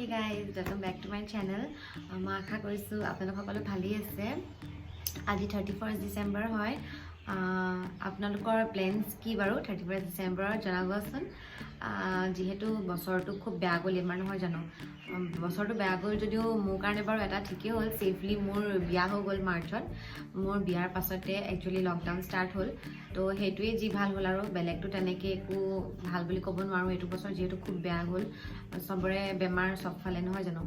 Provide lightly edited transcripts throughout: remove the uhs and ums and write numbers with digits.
Hey guys, welcome back to my channel. মই আশা কৰিছো আপোনালোক সকলো ভালেই আছে। আজি 31 ডিসেম্বৰ হয়। আপোনালোকৰ প্লেনস কি বাৰু 31 ডিসেম্বৰৰ জনাবচোন। যেহেতু বছৰটো খুব বেয়া গ'ল এমাৰ নহয় জানো। বছৰটো বেয়া গ'ল যদিও মোৰ কাৰণে বাৰু এটা ঠিকই হ'ল সেফলি মোৰ বিয়া হৈ গ'ল মাৰ্চত। মোৰ বিয়াৰ পাছতে একচুয়ালি লকডাউন স্টাৰ্ট হ'ল। তো হেতুৱে যি ভাল হ'ল আৰু বেলেগটো তেনেকে একো ভাল বুলি ক'ব নোৱাৰো। এটো বছৰ যেহেতু খুব বেয়া গ'ল সবৰে বেমাৰ সব ফালে নহয় জানো।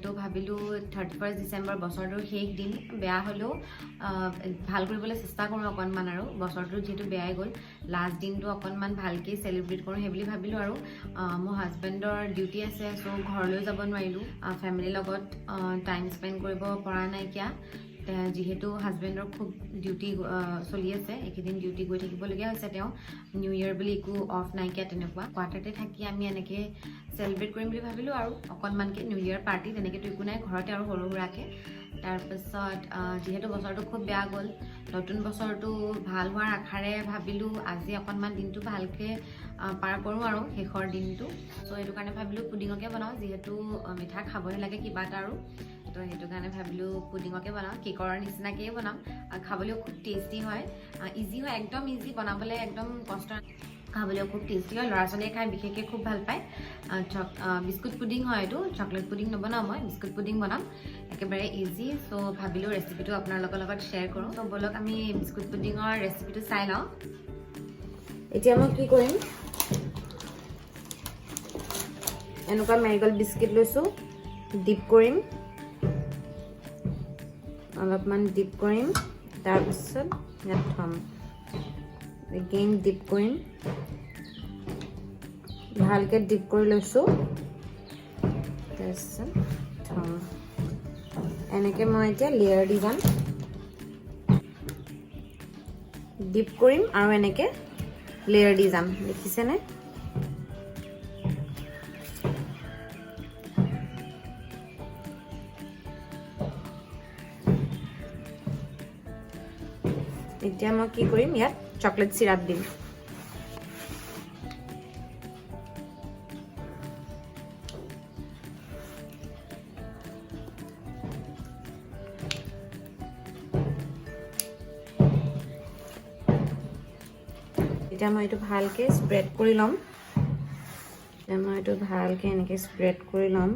তো ভাবিলো 31 ডিসেম্বৰ বছৰটোৰ শেষ দিন বেয়া হলো ভাল কৰিবলৈ চেষ্টা কৰো অকনমান আৰু বছৰটো যেহেতু বেয়াই গ'ল লাষ্ট দিনটো অকনমান ভালকে সেলিব্ৰেট কৰো হে বুলি ভাবিলো আৰু মোৰ হাজবেণ্ডৰ ডিউটি আছে সো ঘৰলৈ যাব নোৱাৰিলো ফ্যামিলিৰ লগত টাইম স্পেন্ড কৰিব পৰা নাই কিয়া যেহেতু হাজবেণ্ডৰ খুব ডিউটি চলি আছে একেদিন ডিউটি গৈ থাকিবলগীয়া হৈছে তেওঁ নিউ ইয়াৰ বুলি একো অফ নাইকিয়া তেনেকুৱা কোৱাৰ্টাৰতে থাকি আমি এনেকে সেলিব্ৰেট কৰিম বুলি ভাবিলো আৰু অকনমানকে নিউ ইয়াৰ পাৰ্টি তেনেকে তো একো নাই ঘৰতে আৰু সৰু সুৰাকে তাৰ পাছত যেহেতু বছৰটো খুব বেয়া গ'ল নতুন বছৰটো ভাল হোৱাৰ আশাৰে ভাবিলো আজি অকনমান দিনটো ভালকে পাৰ কৰো আৰু শেষৰ দিনটো সো এটো কাৰণে ভাবিলো পুডিংকে বনাও যেহেতু মিঠা খাবহে লাগে কিবা এটা আৰু তো হেতু কাৰণে ভাবিলো পুডিংকে বনাও কেকৰ নিচিনাকৈ বনাম খাবলৈও খুব টেস্টি হয় ইজি হয় একদম ইজি বনাবলে একদম কষ্ট খাবলৈও খুব টেস্টি হয় ল'ৰা ছোৱালীয়ে খাই বিশেষকৈ খুব ভাল পায় বিস্কুট পুডিং হয় এটো চকলেট পুডিং নবনাও মই বিস্কুট পুডিং বনাম একেবাৰে ইজি সো ভাবিলো ৰেচিপিটো আপোনালোকৰ লগত শেয়াৰ কৰো তো বলক আমি বিস্কুট পুডিংৰ ৰেচিপিটো চাই লওঁ এতিয়া মই কি কৰিম এনেকুৱা মেৰিগোল্ড বিস্কুট লৈছো ডিপ কৰিম অলপমান ডিপ কৰিম তাৰ পিছত ইয়াত থম এগেইন ডিপ কৰিম ভালকে ডিপ কৰি লৈছো তাৰপিছত থম এনেকে মই এতিয়া লেয়াৰ দি যাম ডিপ কৰিম আৰু এনেকে লেয়াৰ দি যাম দেখিছে নে এতিয়া মই কি কৰিম ইয়াত চকলেট সিৰাপ দিম এতিয়া মই এটো ভালকে স্প্ৰেড কৰি লম এতিয়া মই এটো ভালকে এনেকে স্প্ৰেড কৰি লম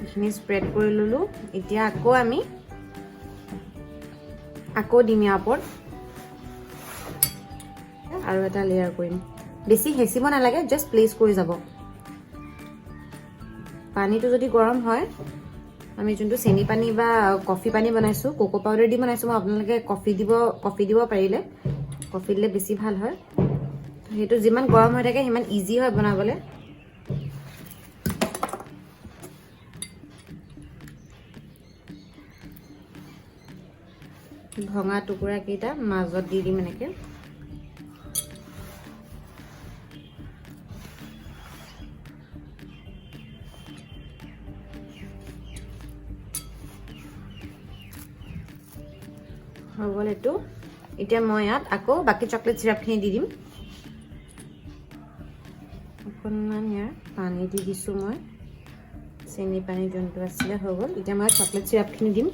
এইখিনি স্প্ৰেড কৰি ললো এতিয়া আকৌ দিম ইয়াৰ ওপৰত আৰু এটা লেয়াৰ কৰিম বেছি হেচিব নালাগে জাস্ট প্লেস কৰি যাব পানীটো যদি গৰম হয় আমি যোনটো চেনি পানী বা কফি পানী বনাইছো কোকো পাউডাৰ দি বনাইছো মই আপোনালোকে কফি দিব পাৰিলে কফি দিলে বেছি ভাল হয় হেতু যিমান গৰম হৈ থাকে হিমান ইজি হয় বনাবলে ভঙা টুকুৰা কেইটা মাজত দি দিম এনেকে হল এটো এতিয়া মই ইয়াত আকৌ বাকি চকলেট সিৰাপখিনি দি দিম অকনমান ইয়াৰ পানী দি দিছো মই চেনি পানী যোনটো আছিলে হৈ গ'ল এতিয়া মই চকলেট সিৰাপখিনি দিম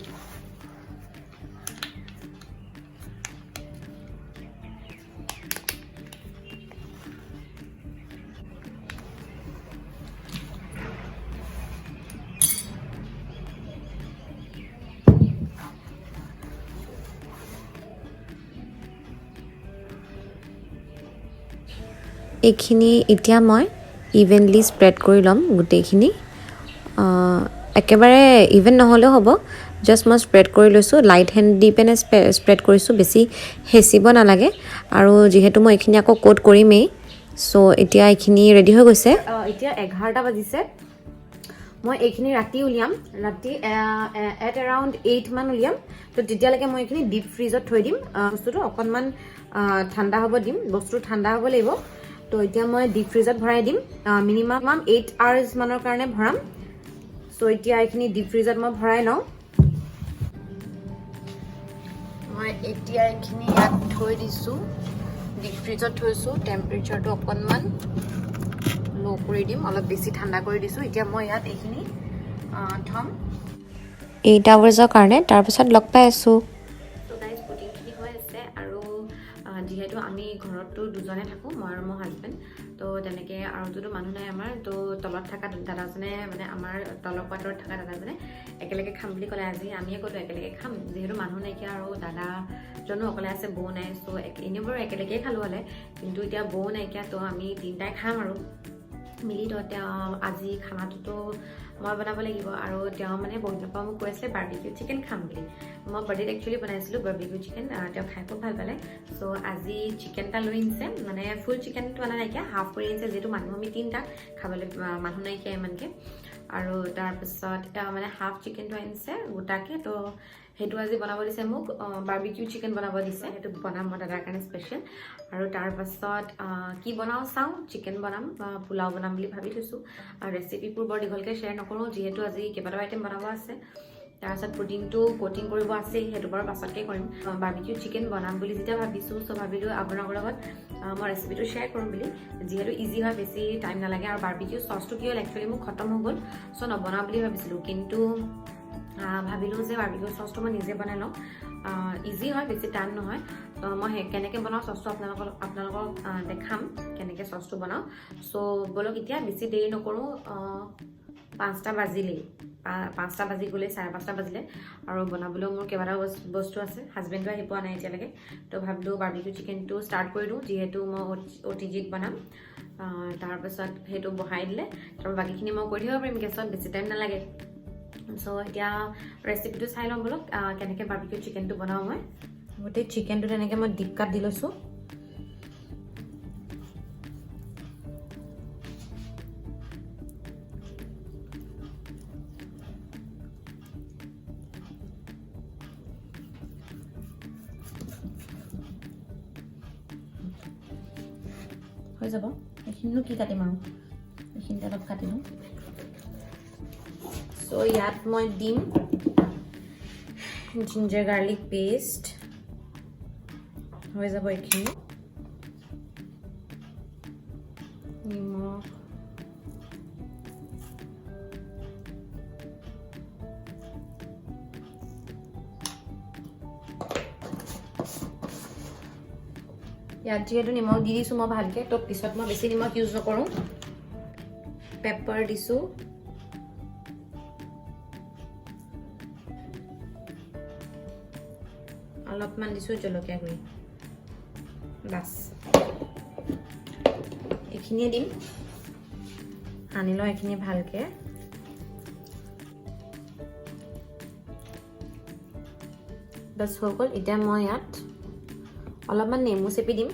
এইখিনি এতিয়া মই ইভেনলি স্প্ৰেড কৰি লম গুটেইখিনি একেবাৰে ইভেন নহলেও হ'ব জাস্ট মই স্প্ৰেড কৰি লৈছো লাইট হ্যান্ড দি পেনে স্প্ৰেড কৰিছো বেছি হেচিব নালাগে আৰু যেহেতু মই এইখিনি আকৌ কোট কৰিমেই সো এতিয়া এইখিনি ৰেডি হৈ গৈছে এতিয়া 11টা বাজিছে মই এইখিনি ৰাতি উলিয়াম ৰাতি এট अराउंड 8 মান উলিয়াম তো তেতিয়ালৈকে মই এইখিনি ডিপ ফ্ৰিজত থৈ দিম বস্তুটো অকনমান ঠাণ্ডা হ'ব দিম বস্তু ঠাণ্ডা হ'ব লাগিব তো এতিয়া মই ডিপ ফ্ৰিজত ভৰাই দিম মিনিমাম 8 আৱাৰ্ছ মানৰ কাৰণে ভৰাম সো এতিয়া এইখিনি ডিপ ফ্ৰিজত মই ভৰাই লওঁ মই এতিয়া এইখিনি ইয়াত থৈ দিছোঁ ডিপ ফ্ৰিজত থৈছোঁ টেম্পাৰেচাৰটো অকণমান লো কৰি দিম অলপ বেছি ঠাণ্ডা কৰি দিছোঁ এতিয়া মই ইয়াত এইখিনি থম 8 আৱাৰ্ছৰ কাৰণে তাৰপিছত লগ পাই আছোঁ তো গাইজ পুটিংখিনি হৈ আছে আৰু যিহেতু আমি ঘৰততো দুজনে থাকোঁ মই আৰু মোৰ হাজবেণ্ড তো তেনেকৈ আৰু যদি মানুহ নাই আমাৰ তো তলত থকা দাদাজনে মানে আমাৰ তলৰ কোৱাৰ্টাৰত থকা দাদাজনে একেলগে খাম বুলি ক'লে আজি আমিয়ে ক'লোঁ একেলগে খাম যিহেতু মানুহ নাইকিয়া আৰু দাদাজনো অকলে আছে বৌ নাই চ' এনেই বাৰু একেলগেই খালোঁ হ'লে কিন্তু এতিয়া বৌ নাইকিয়া তো আমি তিনিটাই খাম আৰু মিলি তো তেওঁ আজি খানাটোতো মই বনাব লাগিব আৰু তেওঁ মানে বহুত পৰা মোক কৈ আছিলে বাৰ্বিকিউ চিকেন খাম বুলি মই বাৰ্থডেত একচুৱেলি বনাইছিলোঁ বাৰ্বিকিউ চিকেন তেওঁ খাই খুব ভাল পালে চ' আজি চিকেন এটা লৈ আনিছে মানে ফুল চিকেনটো অনা নাইকিয়া হাফ কৰি আনিছে যিহেতু মানুহ আমি তিনিটা খাবলৈ মানুহ নাইকিয়া ইমানকৈ আৰু তাৰপিছত মানে হাফ চিকেনটো আনিছে গোটাকৈ তো সেইটো আজি বনাব দিছে মোক বাৰ্বিকিউ চিকেন বনাব দিছে সেইটো বনাম মই দাদাৰ কাৰণে স্পেচিয়েল আৰু তাৰপাছত কি বনাওঁ চাওঁ চিকেন বনাম পোলাও বনাম বুলি ভাবি থৈছোঁ আৰু ৰেচিপিবোৰ বৰ দীঘলকৈ শ্বেয়াৰ নকৰোঁ যিহেতু আজি কেইবাটাও আইটেম বনাব আছে তাৰপিছত পুডিংটো কোটিং কৰিব আছেই সেইটো বাৰু পাছতকৈ কৰিম বাৰ্বিকিউ চিকেন বনাম বুলি যেতিয়া ভাবিছোঁ চ' ভাবিলোঁ আপোনালোকৰ লগত মই ৰেচিপিটো শ্বেয়াৰ কৰোঁ বুলি যিহেতু ইজি হয় বেছি টাইম নালাগে আৰু বাৰ্বিকিউ চচটো কি হ'ল একচুৱেলি মোৰ খতম হৈ গ'ল চ' নবনাওঁ বুলি ভাবিছিলোঁ কিন্তু ভাবিলোঁ যে বাৰ্বিকিউ চচটো মই নিজে বনাই লওঁ ইজি হয় বেছি টান নহয় তো মই কেনেকৈ বনাওঁ চচটো আপোনালোকক দেখাম কেনেকৈ চচটো বনাওঁ চ' ব'লক এতিয়া বেছি দেৰি নকৰোঁ 5টা বাজিলেই 5টা বাজি গ'লে 5:30 বাজিলে আৰু বনাবলৈও মোৰ কেইবাটাও বস্তু আছে হাজবেণ্ডো আহি পোৱা নাই এতিয়ালৈকে তো ভাবিলোঁ বাৰ্বিকিউ চিকেনটো ষ্টাৰ্ট কৰি দিওঁ যিহেতু মই OTGত বনাম তাৰপাছত সেইটো বহাই দিলে তাৰ বাকীখিনি মই কৰি থাকিব পাৰিম গেছত বেছি টাইম নালাগে চ' এতিয়া ৰেচিপিটো চাই ল'ম বলক কেনেকৈ বাৰ্বিকিউ চিকেনটো বনাওঁ মই গোটেই চিকেনটো তেনেকৈ মই ডিপ কাট দি লৈছোঁ হৈ যাব এইখিনিনো কি কাটিম আৰু এইখিনিতে অলপ কাটি লওঁ চ' ইয়াত মই দিম জিঞ্জাৰ গাৰ্লিক পেষ্ট হৈ যাব এইখিনি নিমখ ইয়াত যিহেতু নিমখ দি দিছোঁ মই ভালকৈ তো পিছত মই বেছি নিমখ ইউজ নকৰোঁ পেপাৰ দিছোঁ অলপমান দিছোঁ জলকীয়া গুড়ি বাছ এইখিনিয়ে দিম সানি লওঁ এইখিনি ভালকৈ বাছ হৈ গ'ল এতিয়া মই ইয়াত অলপমান নেমু চেপি দিম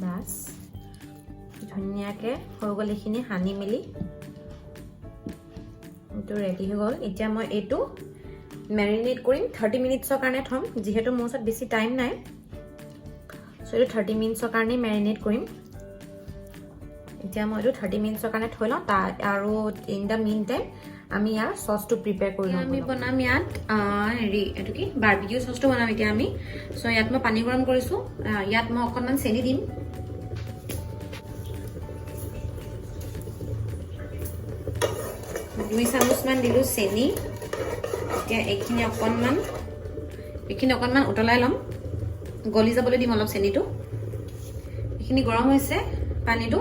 বাছ ধুনীয়াকৈ হৈ গ'ল এইখিনি সানি মেলি এইটো ৰেডি হৈ গ'ল এতিয়া মই এইটো মেৰিনেট কৰিম 30 মিনিটছৰ কাৰণে থ'ম যিহেতু মোৰ ওচৰত বেছি টাইম নাই চ' এইটো 30 মিনিটছৰ কাৰণে মেৰিনেট কৰিম এতিয়া মই এইটো 30 মিনিটছৰ কাৰণে থৈ লওঁ আৰু ইন দ্য মিন টাইম আমি ইয়াৰ চচটো প্ৰিপেয়াৰ কৰি লওঁ আমি বনাম ইয়াত হেৰি এইটো কি বাৰ্বিকিউ চচটো বনাম এতিয়া আমি চ' ইয়াত মই পানী গৰম কৰিছোঁ ইয়াত মই অকণমান চেনি দিম দুই চামুচমান দিলোঁ চেনি এতিয়া এইখিনি অকণমান উতলাই ল'ম গলি যাবলৈ দিম অলপ চেনিটো এইখিনি গৰম হৈছে পানীটো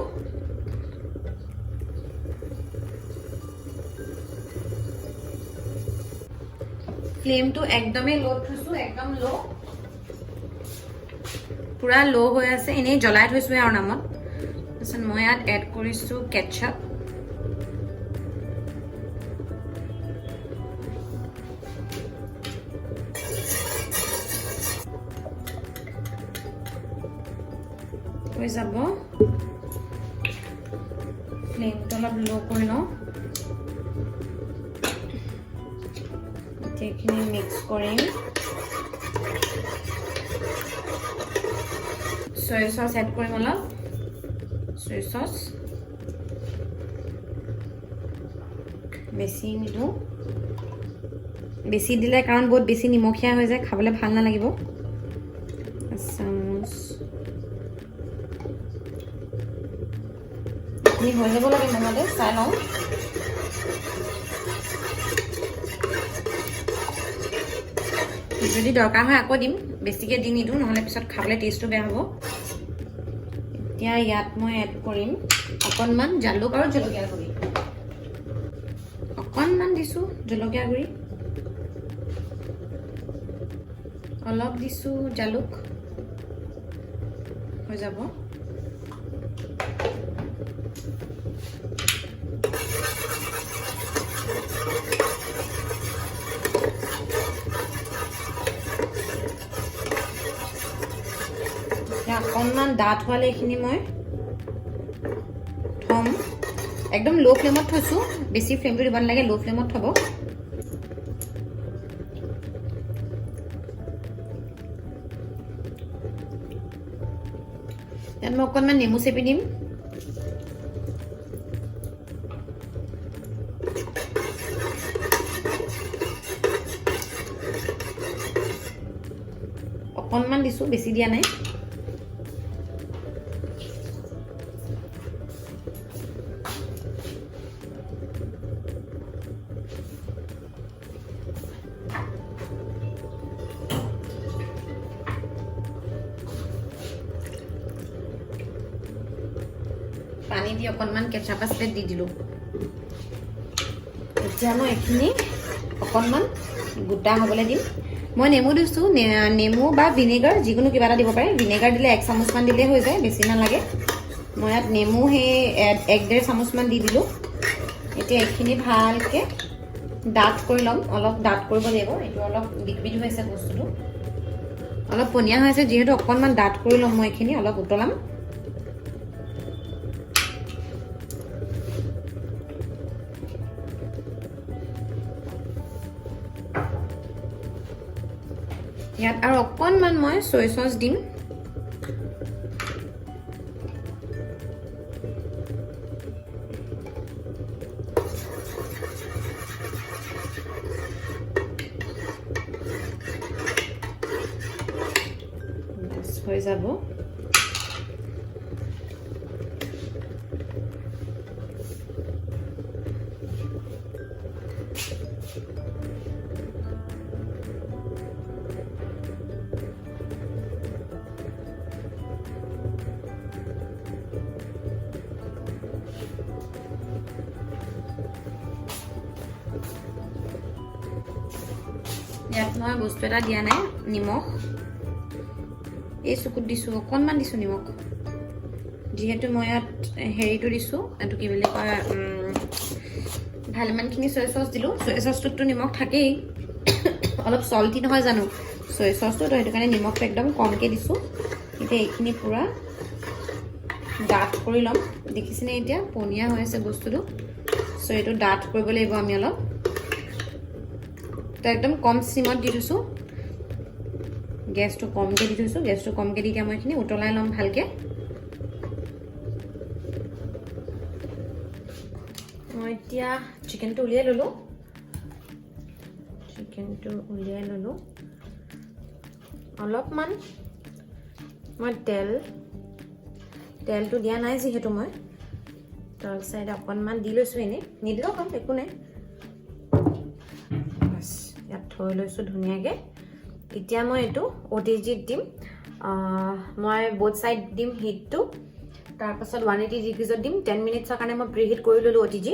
ফ্লেমটো একদমেই ল' থৈছোঁ একদম ল' পুৰা ল' হৈ আছে এনেই জ্বলাই থৈছোঁ আৰু নামত তাৰপিছত মই ইয়াত এড কৰিছোঁ কেটচাপ হৈ যাব অলপ ল' কৰি লওঁ এইখিনি মিক্স কৰিম soy sauce এড কৰিম অলপ soy sauce বেছি নিদো বেছি দিলে কাৰণ বহুত বেছি নিমখীয়া হৈ যায় খাবলৈ ভাল নালাগিব চামুচ এই হৈ যাব লাগে নহলে চাই লওঁ যদি দৰকাৰ হয় আকৌ দিম বেছিকৈ দি নিদিওঁ নহলে পিছত খাবলৈ টেষ্টটো বেয়া হ'ব এতিয়া ইয়াত মই এড কৰিম অকণমান জালুক আৰু জলকীয়া গুড়ি অকণমান দিছোঁ জলকীয়া গুড়ি অলপ দিছোঁ জালুক হৈ যাব অকণমান ডাঠ হোৱালে এইখিনি মই থ'ম একদম ল' ফ্লেমত থৈছোঁ বেছি ফ্লেমটো দিব নালাগে ল' ফ্লেমত থ'ব ইয়াত মই অকণমান নেমু চেপি দিম অকণমান দিছোঁ বেছি দিয়া নাই পানী দি অকণমান কেঁচা পাচলি দি দিলোঁ এতিয়া মই এইখিনি অকণমান গোটা হ'বলৈ দিম মই নেমু দিছোঁ নেমু বা ভিনেগাৰ যিকোনো কিবা এটা দিব পাৰে ভিনেগাৰ দিলে 1 চামুচমান দিলে হৈ যায় বেছি নালাগে মই ইয়াত নেমু সেই 1-1.5 চামুচমান দি দিলোঁ এতিয়া এইখিনি ভালকৈ ডাঠ কৰি ল'ম অলপ ডাঠ কৰিব লাগিব এইটো অলপ লিকুইড হৈ আছে বস্তুটো অলপ পনীয়া হৈ আছে যিহেতু অকণমান ডাঠ কৰি ল'ম মই এইখিনি অলপ উতলাম ইয়াত আৰু অকণমান মই soy sauce দিম হৈ যাব ইয়াত মই বস্তু এটা দিয়া নাই নিমখ এই চকুত দিছোঁ অকণমান দিছোঁ নিমখ যিহেতু মই ইয়াত হেৰিটো দিছোঁ এইটো কি বুলি কয় ভালেমানখিনি soy sauce দিলোঁ soy sauceটোতো নিমখ থাকেই অলপ চল্টি নহয় জানো soy sauceটো তো সেইটো কাৰণে নিমখটো একদম কমকৈ দিছোঁ এতিয়া এইখিনি পূৰা ডাঠ কৰি ল'ম দেখিছেনে এতিয়া পনীয়া হৈ আছে বস্তুটো চ' এইটো ডাঠ কৰিব লাগিব আমি অলপ তো একদম কম সিমত দি থৈছোঁ গেছটো কমকৈ দি থৈছোঁ গেছটো কমকৈ দি এতিয়া মই এইখিনি উতলাই ল'ম ভালকৈ মই এতিয়া চিকেনটো উলিয়াই ল'লোঁ অলপমান মই তেলটো দিয়া নাই যিহেতু মই তল চাইড অকণমান দি লৈছোঁ এনেই নিদিলেও কম একো নাই বাছ ইয়াত থৈ লৈছোঁ ধুনীয়াকৈ এতিয়া মই এইটো OTGত দিম মই বোথ চাইড দিম হিটটো তাৰপাছত 180 ডিগ্ৰীজত দিম 10 মিনিটছৰ কাৰণে মই প্ৰি হিট কৰি ল'লোঁ OTG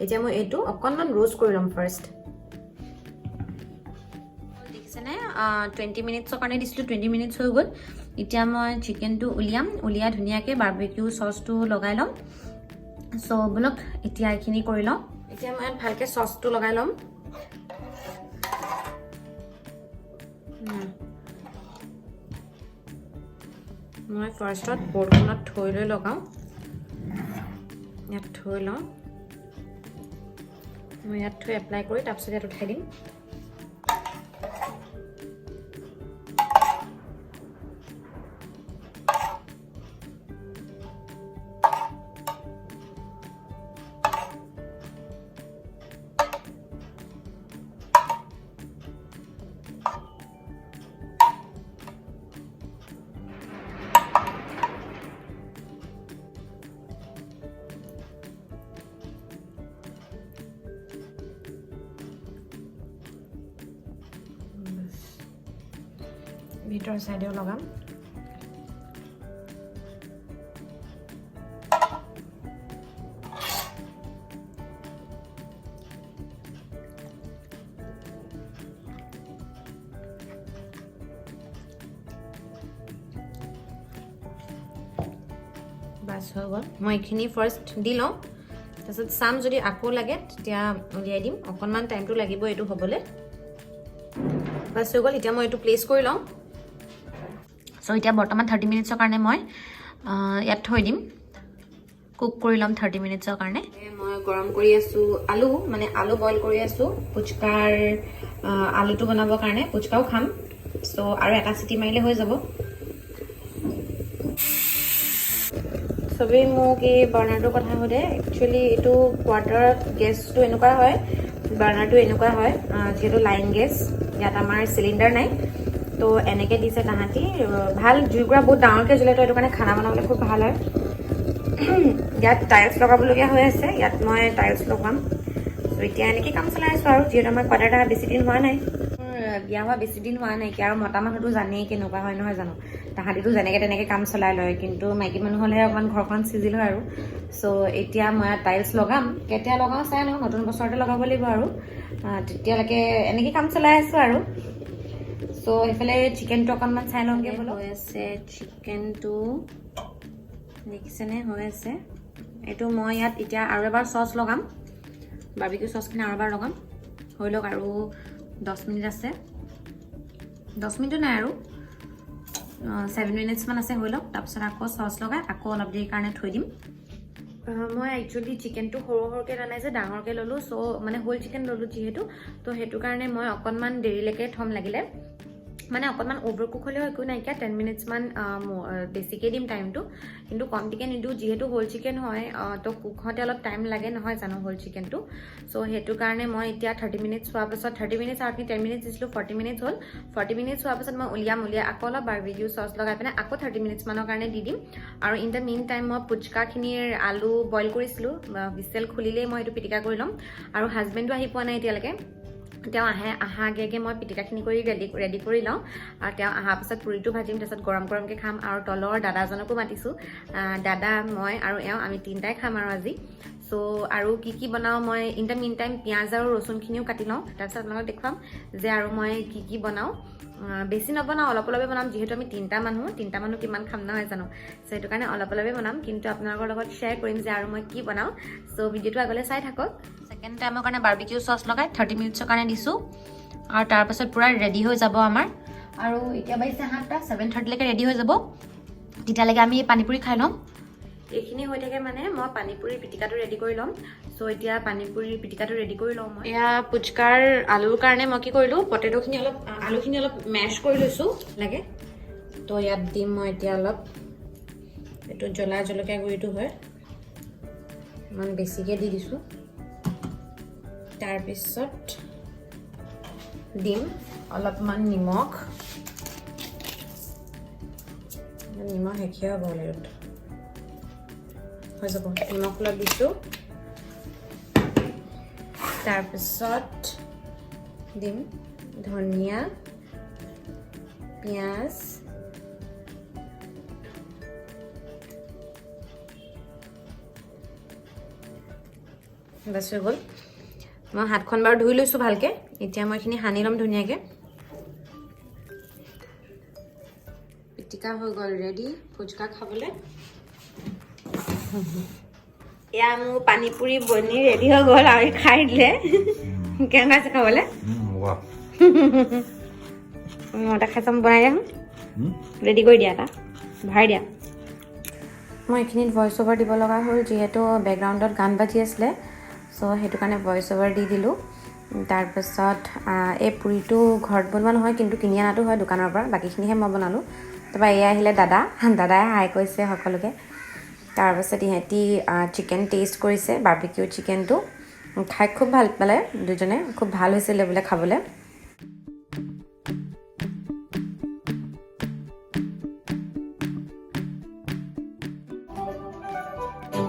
এতিয়া মই এইটো অকণমান ৰোষ্ট কৰি ল'ম ফাৰ্ষ্ট দেখিছেনে 20 মিনিটছৰ কাৰণে দিছিলোঁ 20 মিনিটছ হৈ গ'ল এতিয়া মই চিকেনটো উলিয়াই ধুনীয়াকৈ বাৰ্বিকিউ চচটো লগাই ল'ম চ' বলক এতিয়া এইখিনি কৰি লওঁ এতিয়া মই ইয়াত ভালকৈ চচটো লগাই ল'ম মই ফাৰ্ষ্টত বৰ্ডখনত থৈ লৈ লগাওঁ ইয়াত থৈ লওঁ মই ইয়াত থৈ এপ্লাই কৰি তাৰপিছত ইয়াত উঠাই দিম ভিতৰ সাইডেও লগাম বাস হৈ গ'ল মই এইখিনি ফাৰ্ষ্ট দি লওঁ তাৰপিছত চাম যদি আকৌ লাগে তেতিয়া উলিয়াই দিম অকণমান টাইমটো লাগিব এইটো হ'বলৈ বাস হৈ গ'ল এতিয়া মই এইটো প্লেচ কৰি লওঁ সো এতিয়া বৰ্তমান 30 মিনিটছৰ কাৰণে মই ইয়াত থৈ দিম কুক কৰি লম 30 মিনিটছৰ কাৰণে মই গৰম কৰি আছো আলু মানে আলু বইল কৰি আছো পুচকাৰ আলুটো বনাবৰ কাৰণে পুচকাও খাম সো আৰু এটা চিটি মাৰিলে হৈ যাব সবে মোক এই বাৰ্নাৰটোৰ কথা সোধে একচুৱেলি এইটো কোৱাৰ্টাৰত গেছটো এনেকুৱা হয় বাৰ্নাৰটো এনেকুৱা হয় যিহেতু লাইন গেছ ইয়াত আমাৰ চিলিণ্ডাৰ নাই তো এনেকৈ দিছে তাহাঁতি ভাল জুইকুৰা বহুত ডাঙৰকৈ জ্বলে তো এইটো কাৰণে খানা বনাবলৈ খুব ভাল হয় ইয়াত টাইলছ লগাবলগীয়া হৈ আছে ইয়াত মই টাইলছ লগাম তো এতিয়া এনেকৈ কাম চলাই আছোঁ আৰু যিহেতু আমাৰ কোৱাৰ্টাৰ অহা বেছি দিন হোৱা নাই বিয়া হোৱা বেছি দিন হোৱা নাই কি আৰু মতা মানুহটো জানেই কেনেকুৱা হয় নহয় জানো তাহাঁতিতো যেনেকৈ তেনেকৈ কাম চলাই লয় কিন্তু মাইকী মানুহ হ'লেহে অকণমান ঘৰখন চিজিল হয় আৰু চ' এতিয়া মই টাইলছ লগাম কেতিয়া লগাওঁ চাই লওঁ নতুন বছৰতে লগাব লাগিব আৰু তেতিয়ালৈকে এনেকৈ কাম চলাই আছোঁ আৰু চ' সেইফালে চিকেনটো অকণমান চাই লওঁগৈ বোলো হৈ আছে চিকেনটো দেখিছেনে হৈ আছে এইটো মই ইয়াত এতিয়া আৰু এবাৰ চচ লগাম বাৰ্বিকিউ চচখিনি আৰু এবাৰ লগাম হৈ লওক আৰু 10 মিনিট আছে 10 মিনিটো নাই আৰু 7 মিনিটছমান আছে হৈ লওক তাৰপিছত আকৌ চচ লগাই আকৌ অলপ দেৰি কাৰণে থৈ দিম মই একচুৱেলি চিকেনটো সৰু সৰুকৈ নাই যে ডাঙৰকৈ ল'লোঁ চ' মানে হোল চিকেন ল'লোঁ যিহেতু তো সেইটো কাৰণে মই অকণমান দেৰিলৈকে থ'ম লাগিলে মানে অকণমান অভাৰ কুক হ'লেও একো নাইকিয়া 10 মিনিটছমান বেছিকৈ দিম টাইমটো কিন্তু কমটিকৈ নিদিওঁ যিহেতু হোল চিকেন হয় তো কুক হওঁতে অলপ টাইম লাগে নহয় জানো হোল চিকেনটো চ' সেইটো কাৰণে মই এতিয়া 30 মিনিটছ হোৱাৰ পাছত 30 মিনিটছ আৰু 10 মিনিটছ দিছিলোঁ 40 মিনিটছ হ'ল 40 মিনিটছ হোৱাৰ পাছত মই উলিয়াই আকৌ অলপ বাৰ্বিকিউ চচ লগাই পিনে আকৌ 30 মিনিটছমানৰ কাৰণে দি দিম আৰু ইন দ্য মিন টাইম মই পুচকাখিনিৰ আলু বইল কৰিছিলোঁ হুইচেল খুলিলেই মই এইটো পিটিকা কৰি ল'ম আৰু হাজবেণ্ডো আহি পোৱা নাই এতিয়ালৈকে তেওঁ আহা আগে মই পিটিকাখিনি কৰি ৰেডি কৰি লওঁ আৰু তেওঁ অহাৰ পাছত পুৰিটো ভাজিম তাৰপিছত গৰম গৰমকৈ খাম আৰু তলৰ দাদাজনকো মাতিছোঁ দাদা মই আৰু এওঁ আমি তিনিটাই খাম আৰু আজি চ' আৰু কি বনাওঁ মই ইন দ্য মিন টাইম পিঁয়াজ আৰু ৰচুনখিনিও কাটি লওঁ তাৰপিছত আপোনালোকক দেখুৱাম যে আৰু মই কি বনাওঁ বেছি নবনাওঁ অলপ অলপে বনাম যিহেতু আমি তিনিটা মানুহ কিমান খাম নহয় জানো চ' সেইটো কাৰণে অলপ অলপে বনাম কিন্তু আপোনালোকৰ লগত শ্বেয়াৰ কৰিম যে আৰু মই কি বনাওঁ চ' ভিডিঅ'টো আগলৈ চাই থাকক সেকেণ্ড টাইমৰ কাৰণে বাৰ্বিকিউ চচ লগাই 30 মিনিটছৰ কাৰণে দিছোঁ আৰু তাৰপাছত পূৰা ৰেডি হৈ যাব আমাৰ আৰু এতিয়া বাজিছে 7টা 7:30লৈকে ৰেডি হৈ যাব তেতিয়ালৈকে আমি পানীপুৰি খাই ল'ম এইখিনি হৈ থাকে মানে মই পানীপুৰি পিটিকাটো ৰেডি কৰি ল'ম চ' এতিয়া পানীপুৰি পিটিকাটো ৰেডি কৰি লওঁ মই এয়া পুচকাৰ আলুৰ কাৰণে মই কি কৰিলোঁ পটেটোখিনি আলুখিনি অলপ মেছ কৰি লৈছোঁ লাগে তো ইয়াত দিম মই এতিয়া অলপ এইটো জ্বলা জলকীয়া গুড়িটো হয় ইমান বেছিকৈ দি দিছোঁ তাৰপিছত দিম অলপমান নিমখ শেষেই হ'ব লাগিব হৈ যাব নিমখ অলপ দিছোঁ তাৰপিছত দিম ধনিয়া পিঁয়াজ বাছ হৈ গ'ল মই হাতখন বাৰু ধুই লৈছোঁ ভালকৈ এতিয়া মই এইখিনি সানি ল'ম ধুনীয়াকৈ পিটিকা হৈ গ'ল ৰেডি ফুচকা খাবলৈ এয়া মোৰ পানীপুৰি বনি ৰেডি হৈ গ'ল আৰু খাই দিলে কেনেকুৱা আছে খাবলৈ এটা খাই চাম বনাই দিয়া ৰেডি কৰি দিয়া এটা ভৰাই দিয়া মই এইখিনিত ভইচ অভাৰ দিব লগা হ'ল যিহেতু বেকগ্ৰাউণ্ডত গান বাজি আছিলে চ' সেইটো কাৰণে ভইচ অভাৰ দি দিলোঁ। তাৰপাছত এই পুৰিটো ঘৰত বনোৱা নহয়, কিন্তু কিনি অনাটো হয় দোকানৰ পৰা, বাকীখিনিহে মই বনালোঁ। তাৰপৰা এয়া আহিলে দাদাই হাই কৈছে সকলোকে। তাৰপাছত ইহঁতি চিকেন টেষ্ট কৰিছে, বাৰ্বিকিউ চিকেনটো খাই খুব ভাল পালে দুজনে, খুব ভাল হৈছিলে বোলে খাবলৈ।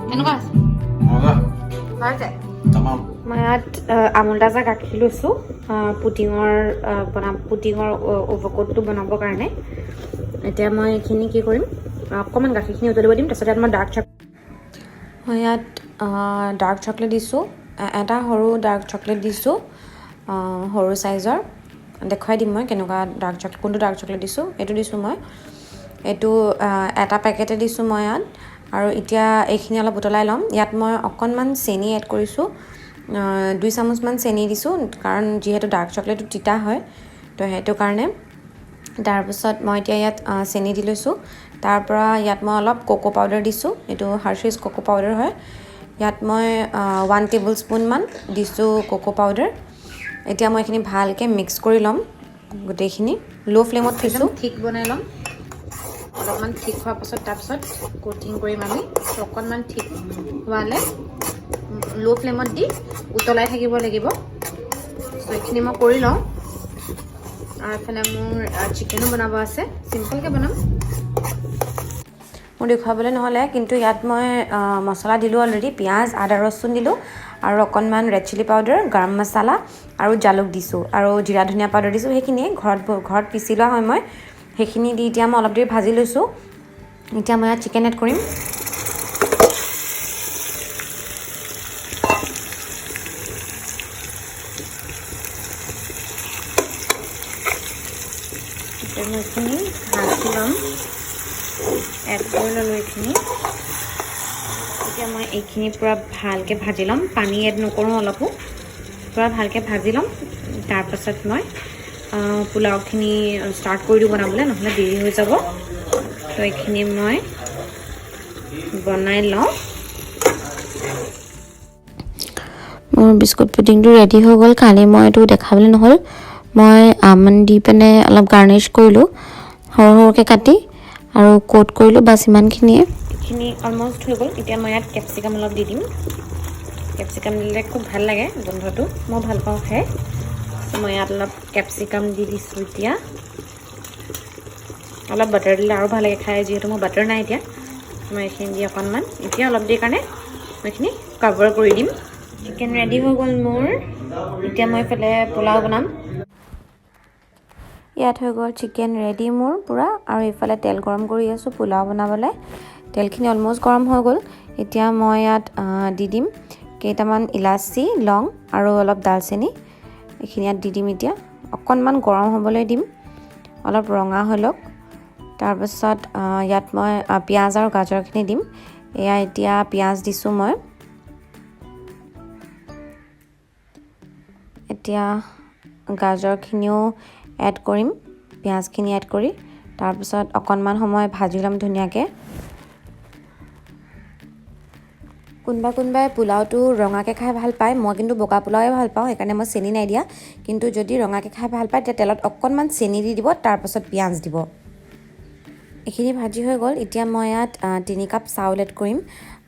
কেনেকুৱা আছে? মই ইয়াত আমুল তাজা গাখীৰ লৈছোঁ পুটিঙৰ অভাৰকোটটো বনাবৰ কাৰণে। এতিয়া মই এইখিনি কি কৰিম, অকণমান গাখীৰখিনি উতলিব দিম। তাৰপিছত ইয়াত মই ডাৰ্ক চকলেট দিছোঁ, এটা সৰু ডাৰ্ক চকলেট দিছোঁ, সৰু চাইজৰ। দেখুৱাই দিম মই কেনেকুৱা কোনটো ডাৰ্ক চকলেট দিছোঁ। এইটো দিছোঁ মই, এইটো এটা পেকেটে দিছোঁ মই ইয়াত। আৰু এতিয়া এইখিনি অলপ উতলাই ল'ম। ইয়াত মই অকণমান চেনি এড কৰিছোঁ, 2 চামুচমান চেনি দিছোঁ, কাৰণ যিহেতু ডাৰ্ক চকলেটটো তিতা হয়, তো সেইটো কাৰণে। তাৰপিছত মই এতিয়া ইয়াত চেনি দি লৈছোঁ। তাৰপৰা ইয়াত মই অলপ কোকো পাউডাৰ দিছোঁ, এইটো হাৰ্চিজ কোকো পাউডাৰ হয়। ইয়াত মই 1 টেবুল স্পুনমান দিছোঁ কোকো পাউডাৰ। এতিয়া মই এইখিনি ভালকৈ মিক্স কৰি ল'ম গোটেইখিনি। ল' ফ্লেমত থৈছোঁ, ঠিক বনাই ল'ম। অলপমান ঠিক হোৱাৰ পাছত তাৰপিছত কোটিং কৰিম আমি। অকণমান ঠিক হোৱালে ল' ফ্লেমত দি উতলাই থাকিব লাগিব। চ' এইখিনি মই কৰি লওঁ। আৰু এইফালে মোৰ চিকেনো বনাব আছে, চিম্পলকৈ বনাম। মোৰ দেখুৱাবলৈ নহ'লে, কিন্তু ইয়াত মই মছলা দিলোঁ অলৰেডি। পিঁয়াজ, আদা, ৰচুন দিলোঁ, আৰু অকণমান ৰেড চিলি পাউডাৰ, গৰম মছলা আৰু জালুক দিছোঁ, আৰু জিৰা ধনিয়া পাউডাৰ দিছোঁ। সেইখিনিয়ে ঘৰত পিচি লোৱা হয় মই। সেইখিনি দি এতিয়া মই অলপ দেৰি ভাজি লৈছোঁ। এতিয়া মই ইয়াত চিকেন এড কৰিম। মই এইখিনি ভাজি ল'ম, এড কৰি ল'লোঁ এইখিনি। এতিয়া মই এইখিনি পূৰা ভালকৈ ভাজি ল'ম, পানী এড নকৰোঁ অলপো, পূৰা ভালকৈ ভাজি ল'ম। তাৰপাছত মই পোলাওখিনি ষ্টাৰ্ট কৰি দিওঁ বনাবলৈ, নহ'লে দেৰি হৈ যাব। তো এইখিনি মই বনাই লওঁ। মোৰ বিস্কুট পুডিংটো ৰেডি হৈ গ'ল। খালি মই এইটো দেখাবলৈ নহ'ল, মই আমণ্ড দি পিনে অলপ গাৰ্নিছ কৰিলোঁ সৰু সৰুকৈ কাটি, আৰু কোট কৰিলোঁ, বাছ ইমানখিনিয়ে। এইখিনি অলমষ্ট হৈ গ'ল। এতিয়া মই ইয়াত কেপচিকাম অলপ দি দিম। কেপচিকাম দিলে খুব ভাল লাগে গোন্ধটো, মই ভাল পাওঁ খাই। মই ইয়াত অলপ কেপচিকাম দি দিছোঁ। এতিয়া অলপ বাটাৰ দিলে আৰু ভাল লাগে খাই, যিহেতু মোৰ বাটাৰ নাই এতিয়া। মই এইখিনি দি অকণমান এতিয়া অলপ দেৰি কাৰণে মই এইখিনি কভাৰ কৰি দিম। চিকেন ৰেডি হৈ গ'ল মোৰ। এতিয়া মই এইফালে পোলাও বনাম। ইয়াত হৈ গ'ল চিকেন ৰেডি মোৰ পূৰা, আৰু এইফালে তেল গৰম কৰি আছোঁ পোলাও বনাবলৈ। তেলখিনি অলমষ্ট গৰম হৈ গ'ল। এতিয়া মই ইয়াত দি দিম কেইটামান ইলাচি, লং আৰু অলপ দালচেনি। এইখিনি ইয়াত দি দিম। এতিয়া অকণমান গৰম হ'বলৈ দিম, অলপ ৰঙা হৈ লওক। তাৰপাছত ইয়াত মই পিঁয়াজ আৰু গাজৰখিনি দিম। এয়া এতিয়া পিঁয়াজ দিছোঁ মই। এতিয়া গাজৰখিনিও এড কৰিম, পিঁয়াজখিনি এড কৰি। তাৰপিছত অকণমান সময় ভাজি ল'ম ধুনীয়াকৈ। কোনোবাই পোলাওটো ৰঙাকৈ খাই ভাল পায়, মই কিন্তু বগা পোলাওৱে ভাল পাওঁ, সেইকাৰণে মই চেনি নাই দিয়া। কিন্তু যদি ৰঙাকৈ খাই ভাল পায়, তেতিয়া তেলত অকণমান চেনি দি দিব, তাৰপাছত পিঁয়াজ দিব। এইখিনি ভাজি হৈ গ'ল। এতিয়া মই ইয়াত 3 কাপ চাউল এড কৰিম।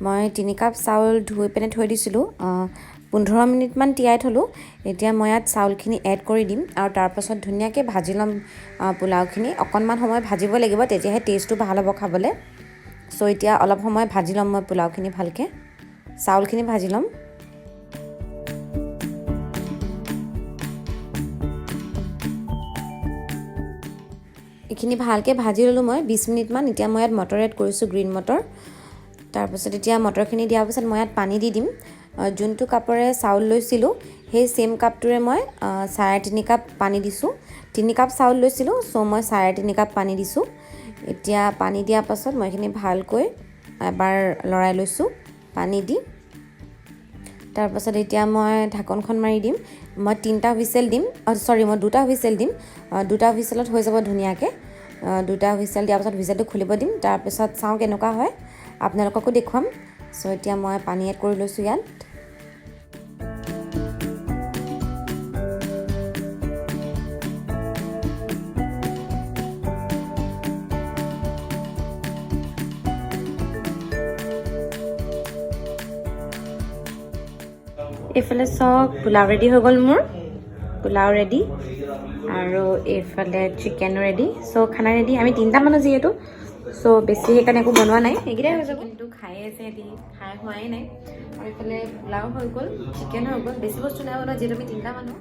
মই 3 কাপ চাউল ধুই পিনে থৈ দিছিলোঁ, 15 মিনিটমান তিয়াই থ'লোঁ। এতিয়া মই ইয়াত চাউলখিনি এড কৰি দিম, আৰু তাৰপাছত ধুনীয়াকৈ ভাজি ল'ম পোলাওখিনি। অকণমান সময় ভাজিব লাগিব, তেতিয়াহে টেষ্টটো ভাল হ'ব খাবলৈ। চ' এতিয়া অলপ সময় ভাজি ল'ম মই পোলাওখিনি ভালকৈ, চাউলখিনি ভাজি ল'ম। এইখিনি ভালকৈ ভাজি ল'লোঁ মই 20 মিনিটমান। এতিয়া মই ইয়াত মটৰ এড কৰিছোঁ, গ্ৰীণ মটৰ। তাৰপাছত এতিয়া মটৰখিনি দিয়াৰ পাছত মই ইয়াত পানী দি দিম। যোনটো কাপেৰে চাউল লৈছিলোঁ, সেই ছেইম কাপটোৰে মই 3.5 কাপ পানী দিছোঁ। 3 কাপ চাউল লৈছিলোঁ, চ' মই 3.5 কাপ পানী দিছোঁ। এতিয়া পানী দিয়াৰ পাছত মই এইখিনি ভালকৈ এবাৰ লৰাই লৈছোঁ পানী দি। তাৰপাছত এতিয়া মই ঢাকনখন মাৰি দিম। মই 2টা হুইচেল দিম। দুটা হুইচেলত হৈ যাব ধুনীয়াকৈ। 2টা হুইচেল দিয়াৰ পাছত হুইচেলটো খুলিব দিম। তাৰপিছত চাওঁ কেনেকুৱা হয়, আপোনালোককো দেখুৱাম। চ' এতিয়া মই পানী এড কৰি লৈছোঁ ইয়াত। এইফালে চাওক পোলাও ৰেডি হৈ গ'ল মোৰ পোলাও ৰেডি আৰু এইফালে চিকেনো ৰেডি চ' খানা ৰেডি আমি 3টা মানুহ যিহেতু চ' বেছি সেইকাৰণে একো বনোৱা নাই এইকেইটাই হৈ যাব কিন্তু খায়ে আছে সিহঁতি খাই হোৱাই নাই আৰু এইফালে পোলাও হৈ গ'ল চিকেন হৈ গ'ল বেছি বস্তু নাই বনোৱা যিহেতু আমি 3টা মানুহ